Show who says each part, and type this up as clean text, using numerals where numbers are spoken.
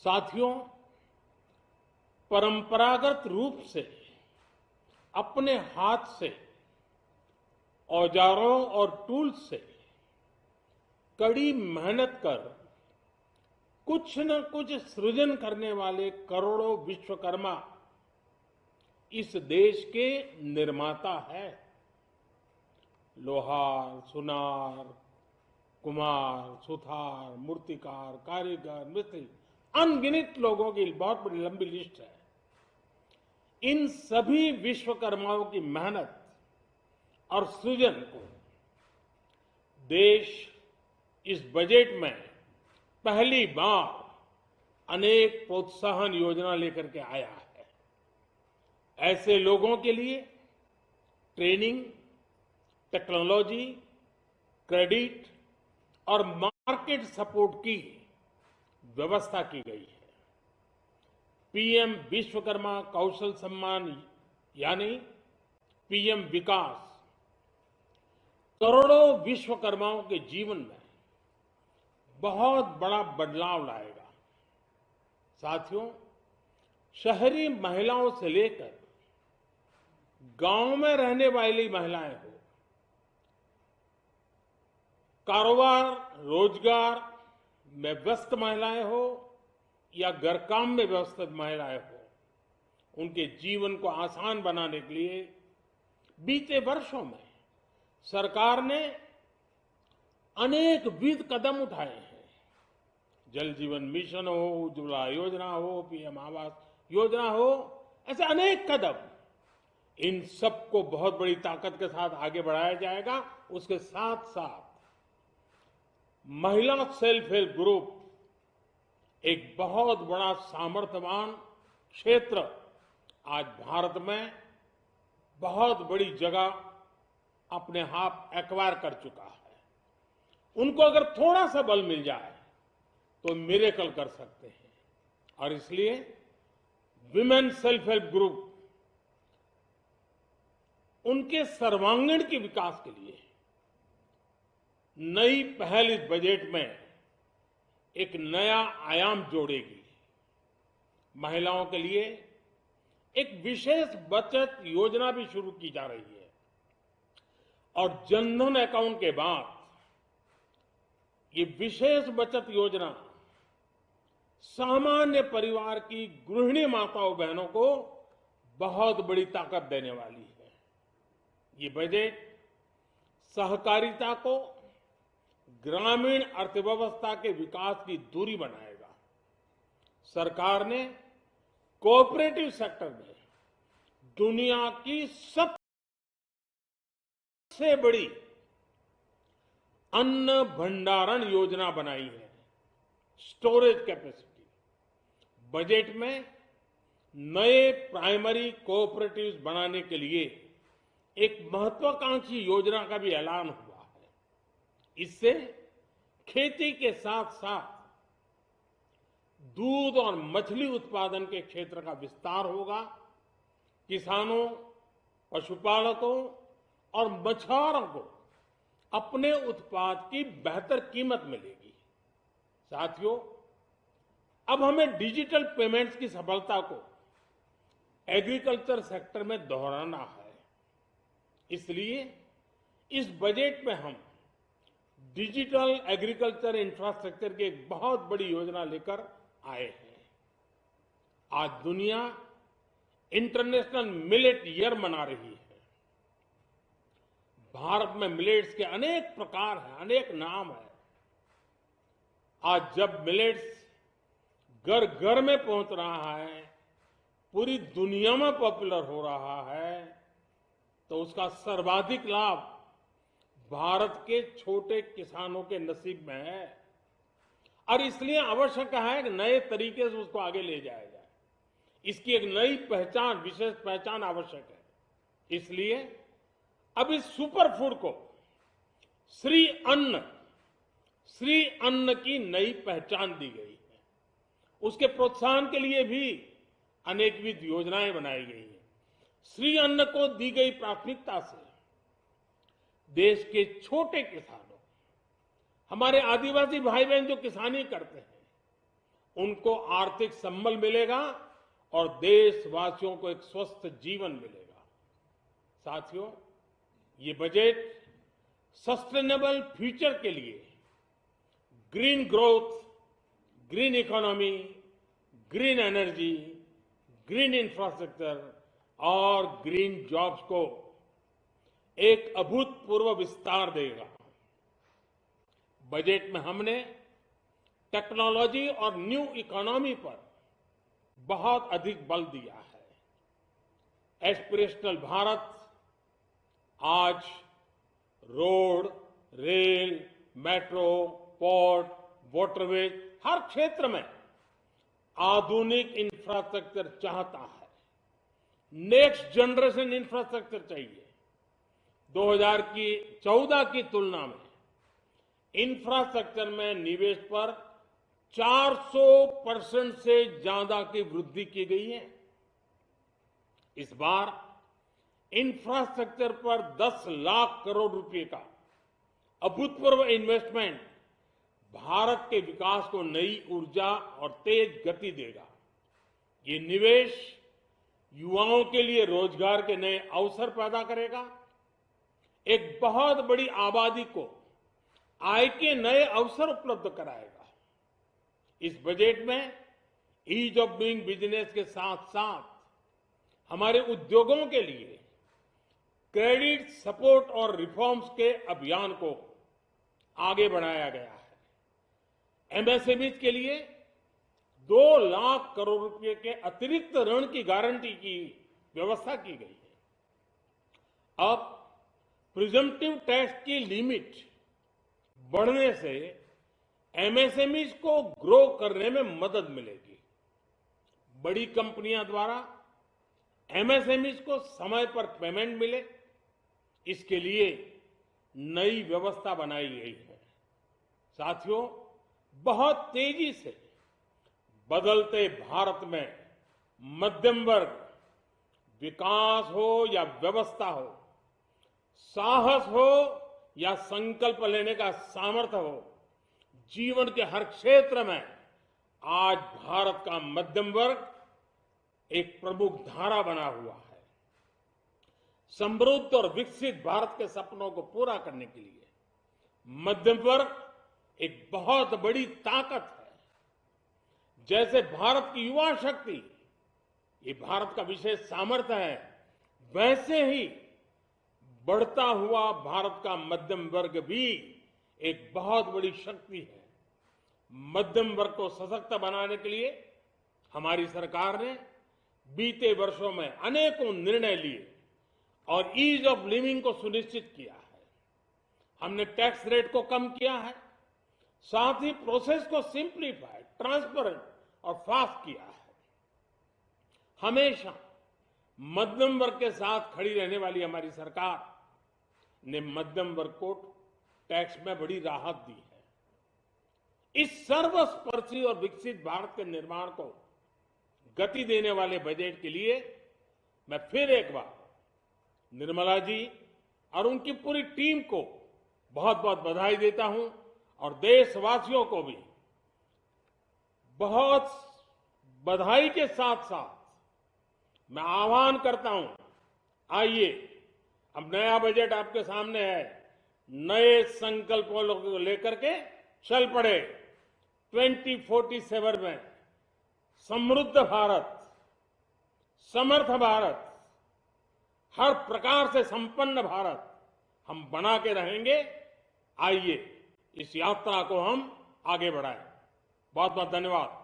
Speaker 1: साथियों, परंपरागत रूप से अपने हाथ से औजारों और टूल्स से कड़ी मेहनत कर कुछ न कुछ सृजन करने वाले करोड़ों विश्वकर्मा इस देश के निर्माता हैं। लोहार, सुनार, कुम्हार, सुथार, मूर्तिकार, कारीगर, मिस्त्री, अनगिनत लोगों की बहुत बड़ी लंबी लिस्ट है। इन सभी विश्वकर्माओं की मेहनत और सृजन को देश इस बजट में पहली बार अनेक प्रोत्साहन योजना लेकर के आया है। ऐसे लोगों के लिए ट्रेनिंग, टेक्नोलॉजी, क्रेडिट और मार्केट सपोर्ट की व्यवस्था की गई है। पीएम विश्वकर्मा कौशल सम्मान यानी पीएम विकास करोड़ों विश्वकर्माओं के जीवन में बहुत बड़ा बदलाव लाएगा। साथियों, शहरी महिलाओं से लेकर गांव में रहने वाली महिलाएं हो, कारोबार रोजगार में व्यस्त महिलाएं हो या घर काम में व्यस्त महिलाएं हो, उनके जीवन को आसान बनाने के लिए बीते वर्षों में सरकार ने अनेकविध कदम उठाए हैं। जल जीवन मिशन हो, उज्ज्वला योजना हो, पीएम आवास योजना हो, ऐसे अनेक कदम, इन सबको बहुत बड़ी ताकत के साथ आगे बढ़ाया जाएगा। उसके साथ साथ महिला सेल्फ हेल्प ग्रुप एक बहुत बड़ा सामर्थ्यवान क्षेत्र आज भारत में बहुत बड़ी जगह अपने हाथ एक्वायर कर चुका है। उनको अगर थोड़ा सा बल मिल जाए तो मिरेकल कर सकते हैं। और इसलिए विमेन सेल्फ हेल्प ग्रुप उनके सर्वांगीण के विकास के लिए नई पहल इस बजट में एक नया आयाम जोड़ेगी। महिलाओं के लिए एक विशेष बचत योजना भी शुरू की जा रही है और जनधन अकाउंट के बाद ये विशेष बचत योजना सामान्य परिवार की गृहिणी माताओं बहनों को बहुत बड़ी ताकत देने वाली है। ये बजट सहकारिता को ग्रामीण अर्थव्यवस्था के विकास की धुरी बनाएगा। सरकार ने कोऑपरेटिव सेक्टर में दुनिया की सबसे बड़ी अन्न भंडारण योजना बनाई है, स्टोरेज कैपेसिटी। बजट में नए प्राइमरी कोऑपरेटिव्स बनाने के लिए एक महत्वाकांक्षी योजना का भी ऐलान हुआ है। इससे खेती के साथ साथ दूध और मछली उत्पादन के क्षेत्र का विस्तार होगा। किसानों, पशुपालकों और मछुआरों को अपने उत्पाद की बेहतर कीमत मिलेगी। साथियों, अब हमें डिजिटल पेमेंट्स की सफलता को एग्रीकल्चर सेक्टर में दोहराना है। इसलिए इस बजट में हम डिजिटल एग्रीकल्चर इंफ्रास्ट्रक्चर की एक बहुत बड़ी योजना लेकर आए हैं। आज दुनिया इंटरनेशनल मिलेट ईयर मना रही है। भारत में मिलेट्स के अनेक प्रकार हैं, अनेक नाम हैं। आज जब मिलेट्स घर घर में पहुंच रहा है, पूरी दुनिया में पॉपुलर हो रहा है, तो उसका सर्वाधिक लाभ भारत के छोटे किसानों के नसीब में है। और इसलिए आवश्यक है कि नए तरीके से उसको आगे ले जाया जाए। इसकी एक नई पहचान, विशेष पहचान आवश्यक है। इसलिए अब इस सुपर फूड को श्री अन्न की नई पहचान दी गई है। उसके प्रोत्साहन के लिए भी अनेकविध योजनाएं बनाई गई हैं। श्री अन्न को दी गई प्राथमिकता से देश के छोटे किसानों, हमारे आदिवासी भाई बहन जो किसानी करते हैं, उनको आर्थिक संबल मिलेगा और देशवासियों को एक स्वस्थ जीवन मिलेगा। साथियों, ये बजट सस्टेनेबल फ्यूचर के लिए green growth, green economy, green energy, green infrastructure और ग्रीन जॉब्स को एक अभूतपूर्व विस्तार देगा। बजट में हमने टेक्नोलॉजी और न्यू इकोनॉमी पर बहुत अधिक बल दिया है। एस्पिरेशनल भारत आज road, rail, metro, port, waterways हर क्षेत्र में आधुनिक इंफ्रास्ट्रक्चर चाहता है। नेक्स्ट जनरेशन इंफ्रास्ट्रक्चर चाहिए। 2014 की तुलना में इंफ्रास्ट्रक्चर में निवेश पर 400% से ज्यादा की वृद्धि की गई है। इस बार इंफ्रास्ट्रक्चर पर 10 लाख करोड़ रुपए का अभूतपूर्व इन्वेस्टमेंट भारत के विकास को नई ऊर्जा और तेज गति देगा। ये निवेश युवाओं के लिए रोजगार के नए अवसर पैदा करेगा, एक बहुत बड़ी आबादी को आय के नए अवसर उपलब्ध कराएगा। इस बजट में ईज ऑफ डूइंग बिजनेस के साथ साथ हमारे उद्योगों के लिए क्रेडिट सपोर्ट और रिफॉर्म्स के अभियान को आगे बढ़ाया गया है। एमएसएमई के लिए 2 लाख करोड़ रुपए के अतिरिक्त ऋण की गारंटी की व्यवस्था की गई है। अब प्रिजम्पटिव टैक्स की लिमिट बढ़ने से एमएसएमई को ग्रो करने में मदद मिलेगी। बड़ी कंपनियां द्वारा एमएसएमई को समय पर पेमेंट मिले, इसके लिए नई व्यवस्था बनाई गई है। साथियों, बहुत तेजी से बदलते भारत में मध्यम वर्ग, विकास हो या व्यवस्था हो, साहस हो या संकल्प लेने का सामर्थ्य हो, जीवन के हर क्षेत्र में आज भारत का मध्यम वर्ग एक प्रमुख धारा बना हुआ है। समृद्ध और विकसित भारत के सपनों को पूरा करने के लिए मध्यम वर्ग एक बहुत बड़ी ताकत है। जैसे भारत की युवा शक्ति ये भारत का विशेष सामर्थ्य है, वैसे ही बढ़ता हुआ भारत का मध्यम वर्ग भी एक बहुत बड़ी शक्ति है। मध्यम वर्ग को सशक्त बनाने के लिए हमारी सरकार ने बीते वर्षों में अनेकों निर्णय लिए और ईज ऑफ लिविंग को सुनिश्चित किया है। हमने टैक्स रेट को कम किया है, साथ ही प्रोसेस को सिंप्लीफाई, ट्रांसपेरेंट और फास्ट किया है। हमेशा मध्यम वर्ग के साथ खड़ी रहने वाली हमारी सरकार ने मध्यम वर्ग को टैक्स में बड़ी राहत दी है। इस सर्वस्पर्शी और विकसित भारत के निर्माण को गति देने वाले बजट के लिए मैं फिर एक बार निर्मला जी और उनकी पूरी टीम को बहुत बहुत बधाई देता हूं और देशवासियों को भी बहुत बधाई के साथ साथ मैं आह्वान करता हूं, आइए अब नया बजट आपके सामने है, नए संकल्पों को लेकर के चल पड़े। 2047 में समृद्ध भारत, समर्थ भारत, हर प्रकार से संपन्न भारत हम बना के रहेंगे। आइए इस यात्रा को हम आगे बढ़ाएं। बहुत बहुत धन्यवाद।